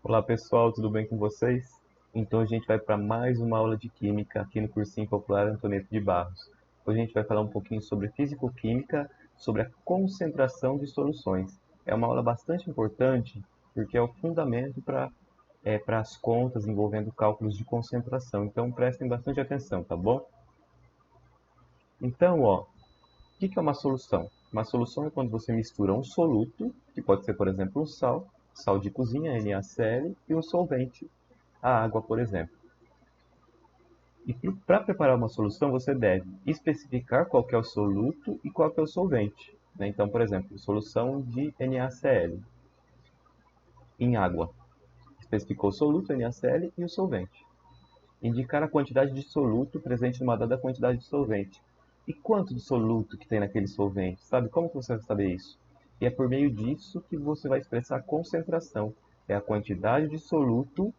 Olá pessoal, tudo bem com vocês? Então a gente vai para mais uma aula de Química aqui no Cursinho Popular Antoneto de Barros. Hoje a gente vai falar um pouquinho sobre Físico-Química, sobre a concentração de soluções. É uma aula bastante importante porque é o fundamento para as contas envolvendo cálculos de concentração. Então prestem bastante atenção, tá bom? Então, o que é uma solução? Uma solução é quando você mistura um soluto, que pode ser, por exemplo, um sal, sal de cozinha, NaCl, e um solvente, a água, por exemplo. E para preparar uma solução, você deve especificar qual que é o soluto e qual que é o solvente, né? Então, por exemplo, solução de NaCl em água. Especificou o soluto, NaCl e o solvente. Indicar a quantidade de soluto presente numa dada quantidade de solvente. E quanto de soluto que tem naquele solvente? Sabe como que você vai saber isso? E é por meio disso que você vai expressar a concentração. É a quantidade de soluto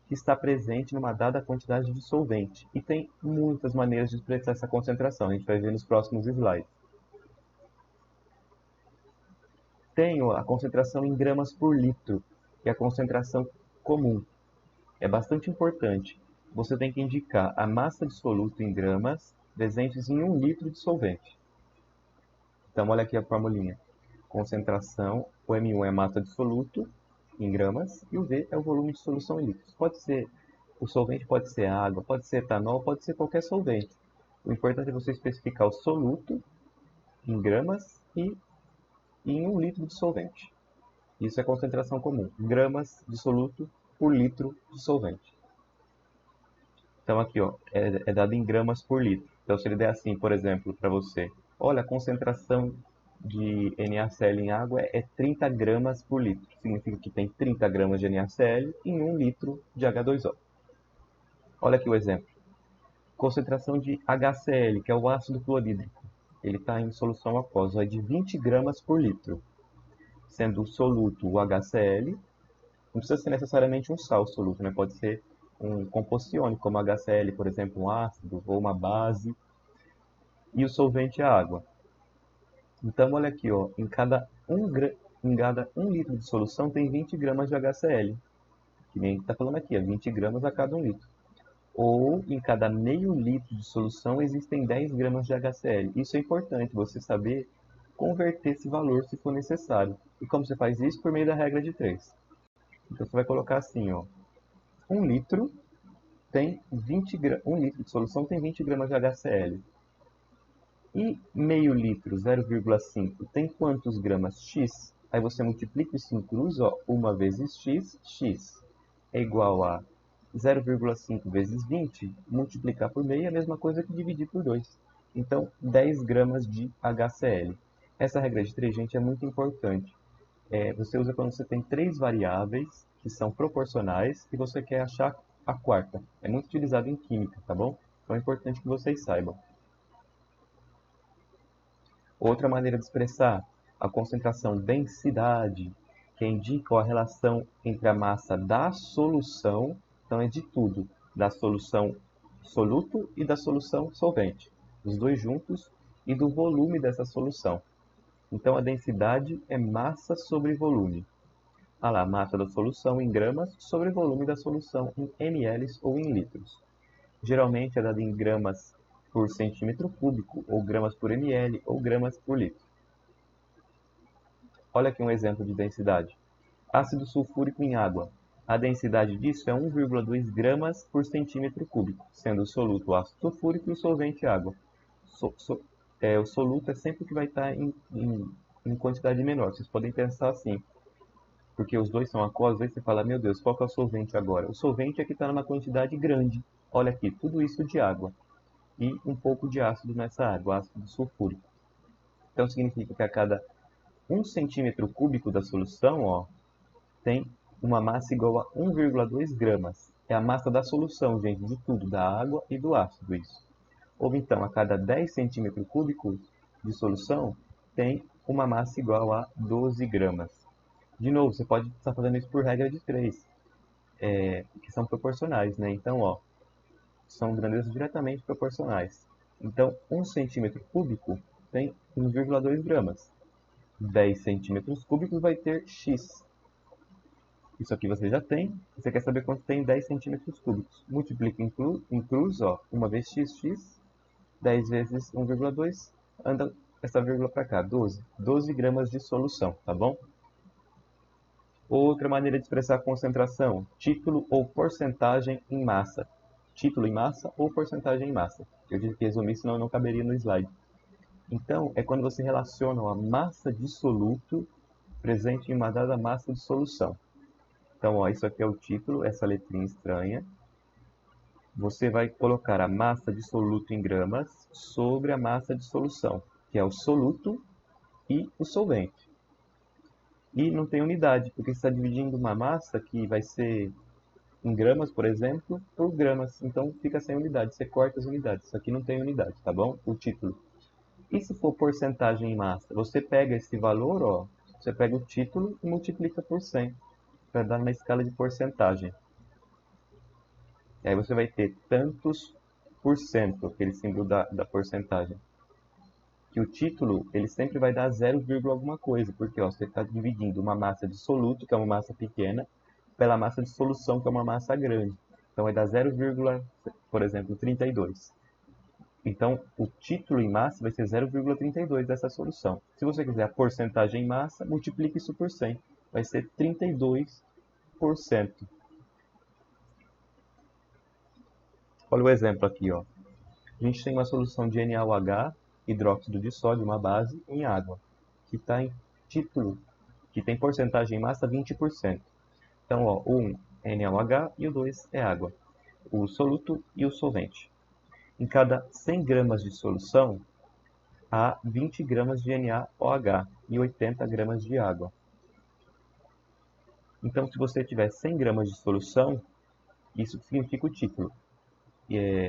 que está presente numa dada quantidade de solvente. E tem muitas maneiras de expressar essa concentração, a gente vai ver nos próximos slides. Tenho a concentração em gramas por litro, que é a concentração comum. É bastante importante. Você tem que indicar a massa de soluto em gramas presentes em 1 litro de solvente. Então, olha aqui a formulinha. Concentração, o M1 é a massa de soluto em gramas e o V é o volume de solução em litros. O solvente pode ser água, pode ser etanol, pode ser qualquer solvente. O importante é você especificar o soluto em gramas e em 1 litro de solvente. Isso é concentração comum, gramas de soluto por litro de solvente. Então aqui ó, é dado em gramas por litro. Então se ele der assim, por exemplo, para você, olha, a concentração de NaCl em água é 30 gramas por litro. Significa que tem 30 gramas de NaCl em 1 litro de H2O. Olha aqui o exemplo. Concentração de HCl, que é o ácido clorídrico. Ele está em solução aquosa, é de 20 gramas por litro. Sendo o soluto o HCl, não precisa ser necessariamente um sal soluto, né? Pode ser um composto iônico, como HCl, por exemplo, um ácido ou uma base. E o solvente é a água. Então, olha aqui, ó, em cada 1 litro de solução tem 20 gramas de HCl. Que nem está falando aqui, é 20 gramas a cada 1 litro. Ou em cada meio litro de solução existem 10 gramas de HCl. Isso é importante, você saber converter esse valor se for necessário. E como você faz isso? Por meio da regra de 3. Então você vai colocar assim, ó, 1 litro tem 20 gramas, 1 litro de solução tem 20 gramas de HCl. E meio litro, 0,5, tem quantos gramas? X. Aí você multiplica isso em cruz, ó, 1 vezes x, x é igual a 0,5 vezes 20, multiplicar por meio é a mesma coisa que dividir por 2. Então, 10 gramas de HCl. Essa regra de 3, gente, é muito importante. Você usa quando você tem 3 variáveis que são proporcionais e você quer achar a quarta. É muito utilizado em química, tá bom? Então é importante que vocês saibam. Outra maneira de expressar a concentração densidade, que indica a relação entre a massa da solução, então é de tudo, da solução soluto e da solução solvente, os dois juntos, e do volume dessa solução. Então a densidade é massa sobre volume. Ah lá, massa da solução em gramas sobre volume da solução em ml ou em litros. Geralmente é dada em gramas por centímetro cúbico, ou gramas por ml, ou gramas por litro. Olha aqui um exemplo de densidade. Ácido sulfúrico em água. A densidade disso é 1,2 gramas por centímetro cúbico, sendo o soluto ácido sulfúrico e o solvente água. O soluto é sempre que vai estar em quantidade menor. Vocês podem pensar assim, porque os dois são aquosos, aí você fala, meu Deus, qual que é o solvente agora? O solvente é que está numa quantidade grande. Olha aqui, tudo isso de água. E um pouco de ácido nessa água, ácido sulfúrico. Então significa que a cada 1 centímetro cúbico da solução, ó, tem uma massa igual a 1,2 gramas. É a massa da solução, gente, de tudo, da água e do ácido, isso. Ou então, a cada 10 centímetros cúbicos de solução, tem uma massa igual a 12 gramas. De novo, você pode estar fazendo isso por regra de 3, que são proporcionais, né? Então, ó, são grandezas diretamente proporcionais. Então, 1 centímetro cúbico tem 1,2 gramas. 10 centímetros cúbicos vai ter x. Isso aqui você já tem. Você quer saber quanto tem 10 centímetros cúbicos. Multiplica em cruz, ó, 1 vezes x, 10 vezes 1,2, anda essa vírgula para cá, 12. 12 gramas de solução, tá bom? Outra maneira de expressar a concentração, título ou porcentagem em massa. Título em massa ou porcentagem em massa. Eu tive que resumir, senão não caberia no slide. Então, é quando você relaciona a massa de soluto presente em uma dada massa de solução. Então, ó, isso aqui é o título, essa letrinha estranha. Você vai colocar a massa de soluto em gramas sobre a massa de solução, que é o soluto e o solvente. E não tem unidade, porque você está dividindo uma massa que vai ser em gramas, por exemplo, por gramas. Então fica sem unidade, você corta as unidades. Isso aqui não tem unidade, tá bom? O título. E se for porcentagem em massa? Você pega esse valor, ó, você pega o título e multiplica por 100, para dar na escala de porcentagem. E aí você vai ter tantos por cento, aquele símbolo da porcentagem. Que o título, ele sempre vai dar 0, alguma coisa, porque ó, você está dividindo uma massa de soluto, que é uma massa pequena, pela massa de solução, que é uma massa grande. Então vai dar 0, por exemplo, 32. Então, o título em massa vai ser 0,32 dessa solução. Se você quiser a porcentagem em massa, multiplique isso por 100. Vai ser 32%. Olha o exemplo aqui, ó. A gente tem uma solução de NaOH, hidróxido de sódio, uma base, em água, que está em título, que tem porcentagem em massa 20%. Então, ó, o 1 é NaOH e o 2 é água, o soluto e o solvente. Em cada 100 gramas de solução, há 20 gramas de NaOH e 80 gramas de água. Então, se você tiver 100 gramas de solução, isso significa o título.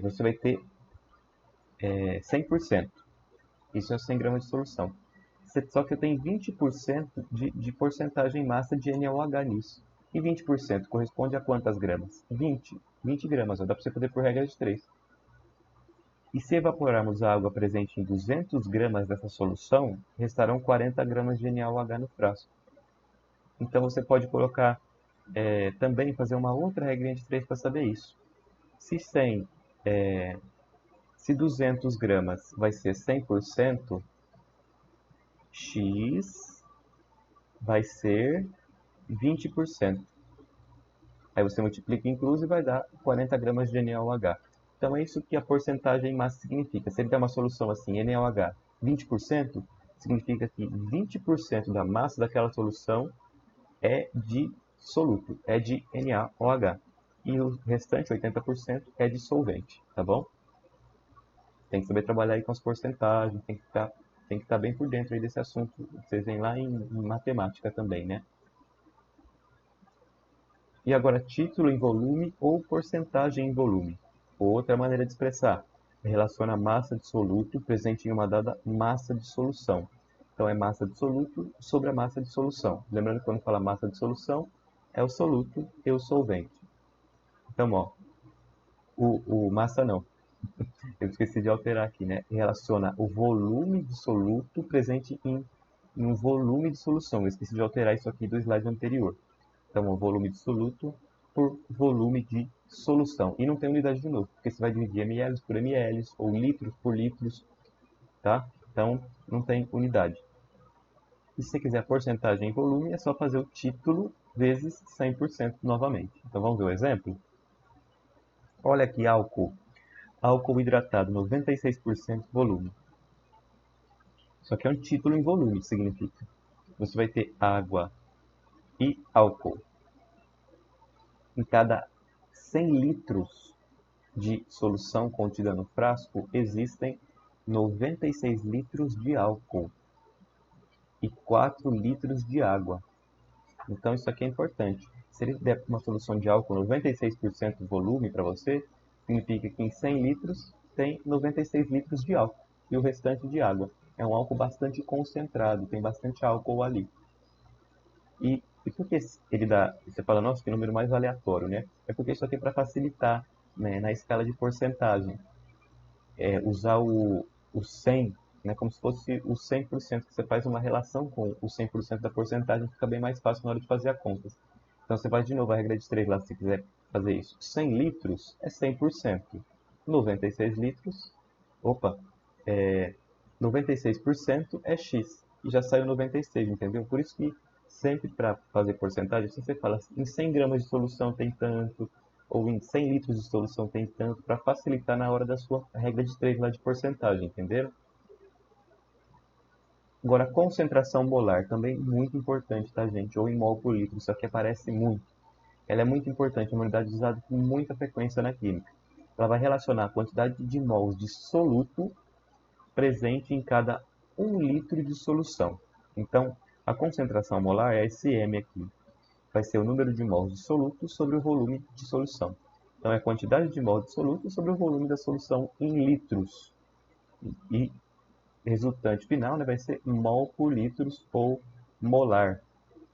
Você vai ter 100%. Isso é 100 gramas de solução. Só que tem 20% de porcentagem em massa de NaOH nisso. E 20% corresponde a quantas gramas? 20 gramas, ó, dá para você fazer por regra de 3. E se evaporarmos a água presente em 200 gramas dessa solução, restarão 40 gramas de NaOH no frasco. Então você pode colocar, também fazer uma outra regrinha de 3 para saber isso. Se 200 gramas vai ser 100%, X vai ser 20%. Aí você multiplica em cruz e vai dar 40 gramas de NaOH. Então é isso que a porcentagem em massa significa. Se ele tem uma solução assim, NaOH 20%, significa que 20% da massa daquela solução é de soluto, é de NaOH. E o restante, 80%, é de solvente, tá bom? Tem que saber trabalhar aí com as porcentagens, tem que estar bem por dentro aí desse assunto. Vocês veem lá em matemática também, né? E agora, título em volume ou porcentagem em volume. Outra maneira de expressar. Relaciona a massa de soluto presente em uma dada massa de solução. Então, é massa de soluto sobre a massa de solução. Lembrando que quando fala massa de solução, é o soluto e o solvente. Então, ó, o massa não. Eu esqueci de alterar aqui, né? Relaciona o volume de soluto presente em um volume de solução. Eu esqueci de alterar isso aqui do slide anterior. Então, o volume de soluto por volume de solução. E não tem unidade de novo, porque você vai dividir ml por ml ou litros por litros, tá? Então, não tem unidade. E se você quiser porcentagem em volume, é só fazer o título vezes 100% novamente. Então, vamos ver o exemplo? Olha aqui, álcool. Álcool hidratado, 96% volume. Só que é um título em volume, significa. Você vai ter água e álcool. Em cada 100 litros de solução contida no frasco, existem 96 litros de álcool e 4 litros de água. Então isso aqui é importante. Se ele der uma solução de álcool 96% volume para você, significa que em 100 litros tem 96 litros de álcool e o restante de água. É um álcool bastante concentrado, tem bastante álcool ali. E por que ele dá, você fala, nossa, que número mais aleatório, né? É porque isso aqui é para facilitar, né, na escala de porcentagem. Usar o 100, né, como se fosse o 100%, que você faz uma relação com o 100% da porcentagem, fica bem mais fácil na hora de fazer a conta. Então você faz de novo a regra de 3 lá se você quiser fazer isso. 100 litros é 100%. 96 litros, opa, 96% é X. E já saiu 96, entendeu? Por isso que sempre para fazer porcentagem, se você fala em 100 gramas de solução tem tanto, ou em 100 litros de solução tem tanto, para facilitar na hora da sua regra de 3 lá de porcentagem, entenderam? Agora, a concentração molar, também muito importante, tá, gente? Ou em mol por litro, isso aqui aparece muito. Ela é muito importante, é uma unidade usada com muita frequência na química. Ela vai relacionar a quantidade de mols de soluto presente em cada 1 litro de solução. Então, a concentração molar é esse M aqui. Vai ser o número de mols de soluto sobre o volume de solução. Então, é a quantidade de mols de soluto sobre o volume da solução em litros. E resultante final, né, vai ser mol por litros ou molar,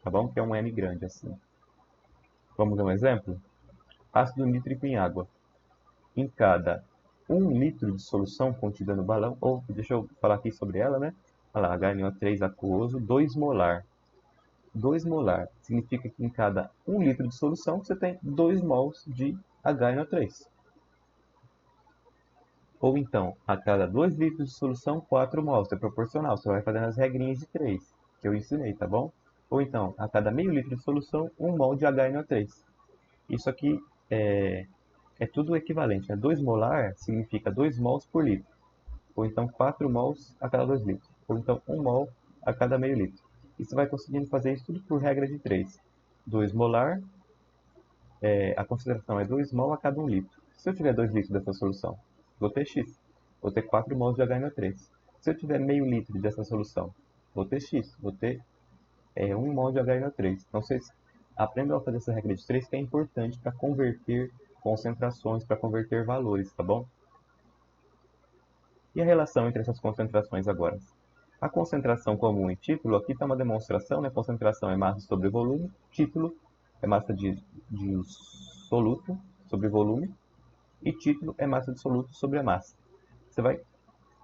tá bom? Que é um M grande assim. Vamos ver um exemplo? Ácido nítrico em água. Em cada 1 litro de solução contida no balão, ou deixa eu falar aqui sobre ela, né? Olha lá, HNO3 aquoso, 2 molar. 2 molar significa que em cada 1 litro de solução você tem 2 mols de HNO3. Ou então, a cada 2 litros de solução, 4 mols. É proporcional, você vai fazendo as regrinhas de 3, que eu ensinei, tá bom? Ou então, a cada meio litro de solução, 1 mol de HNO3. Isso aqui é tudo equivalente, né? 2 molar significa 2 mols por litro. Ou então 4 mols a cada 2 litros. Ou então 1 mol a cada meio litro. E você vai conseguindo fazer isso tudo por regra de 3. 2 molar, a concentração é 2 mol a cada 1 litro. Se eu tiver 2 litros dessa solução, vou ter X. Vou ter 4 mols de HNO3. Se eu tiver meio litro dessa solução, vou ter X. Vou ter 1 mol de HNO3. Então vocês aprendam a fazer essa regra de 3 que é importante para converter concentrações, para converter valores, tá bom? E a relação entre essas concentrações agora? A concentração comum em título, aqui está uma demonstração, né? Concentração é massa sobre volume, título é massa de soluto sobre volume, e título é massa de soluto sobre a massa.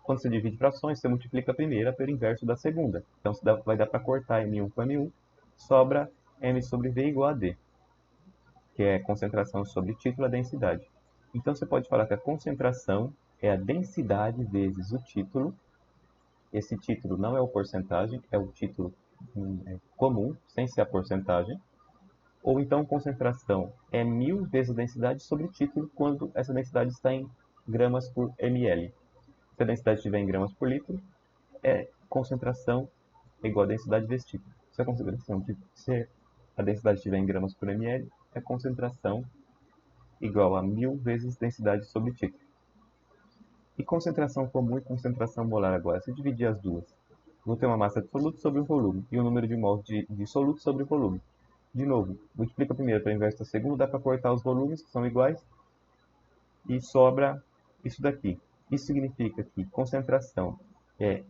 Quando você divide frações, você multiplica a primeira pelo inverso da segunda. Então vai dar para cortar M1 com M1, sobra M sobre V igual a D, que é concentração sobre título, a densidade. Então você pode falar que a concentração é a densidade vezes o título. Esse título não é o porcentagem, é o título comum, sem ser a porcentagem. Ou então concentração é 1000 vezes a densidade sobre título, quando essa densidade está em gramas por ml. Se a densidade estiver em gramas por litro, concentração é igual a densidade vezes título. Se a densidade estiver em gramas por ml, é concentração igual a 1000 vezes densidade sobre título. E concentração comum e concentração molar agora? Se eu dividir as duas, vou ter uma massa de soluto sobre o volume e o número de mols de soluto sobre o volume. De novo, multiplica a primeira pelo inverso da segunda, dá para cortar os volumes, que são iguais, e sobra isso daqui. Isso significa que concentração é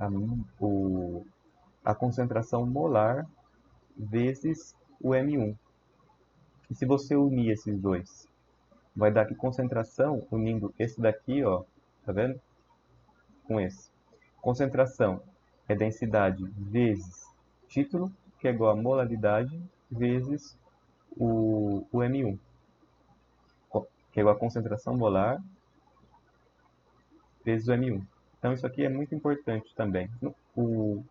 a concentração molar vezes o M1. E se você unir esses dois, vai dar que concentração, unindo esse daqui, ó, tá vendo? Com esse. Concentração é densidade vezes título, que é igual a molaridade, vezes o M1, que é igual a concentração molar vezes o M1. Então isso aqui é muito importante também. O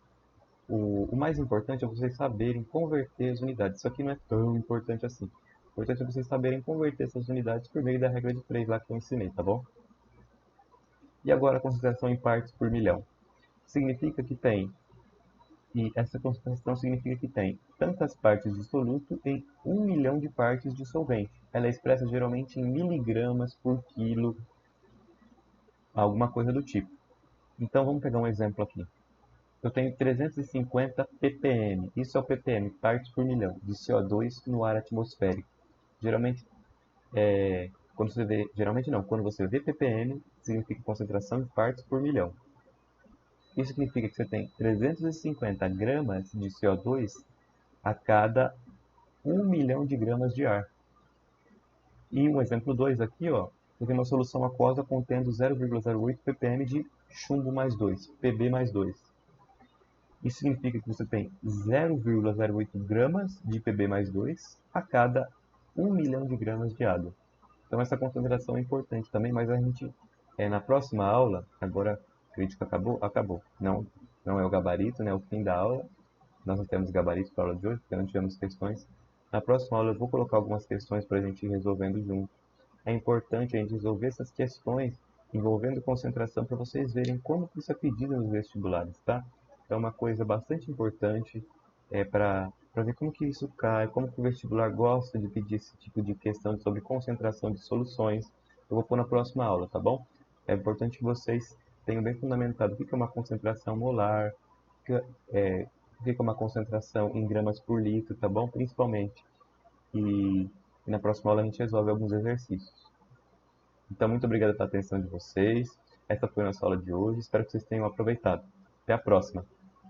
mais importante é vocês saberem converter as unidades. Isso aqui não é tão importante assim. O importante é vocês saberem converter essas unidades por meio da regra de 3 lá que eu ensinei, tá bom? E agora a concentração em partes por milhão. Significa que tem E essa concentração significa que tem tantas partes de soluto em 1 milhão de partes de solvente. Ela é expressa geralmente em miligramas por quilo, alguma coisa do tipo. Então vamos pegar um exemplo aqui. Eu tenho 350 ppm, isso é o ppm, partes por milhão, de CO2 no ar atmosférico. Geralmente, quando você vê ppm, significa concentração de partes por milhão. Isso significa que você tem 350 gramas de CO2 a cada 1 milhão de gramas de ar. E um exemplo 2 aqui, ó, eu tenho uma solução aquosa contendo 0,08 ppm de chumbo mais 2, Pb mais 2. Isso significa que você tem 0,08 gramas de Pb mais 2 a cada 1 milhão de gramas de água. Então essa concentração é importante também, mas a gente, na próxima aula, agora a crítica acabou? Acabou. Não, não é o gabarito, né? É o fim da aula. Nós não temos gabarito para a aula de hoje, porque não tivemos questões. Na próxima aula eu vou colocar algumas questões para a gente ir resolvendo junto. É importante a gente resolver essas questões envolvendo concentração para vocês verem como que isso é pedido nos vestibulares, tá? É uma coisa bastante importante para ver como que isso cai, como que o vestibular gosta de pedir esse tipo de questão sobre concentração de soluções. Eu vou pôr na próxima aula, tá bom? É importante que vocês tenham bem fundamentado o que é uma concentração molar, o que é uma concentração em gramas por litro, tá bom? Principalmente. E, e na próxima aula a gente resolve alguns exercícios. Então, muito obrigado pela atenção de vocês. Essa foi a nossa aula de hoje. Espero que vocês tenham aproveitado. Até a próxima!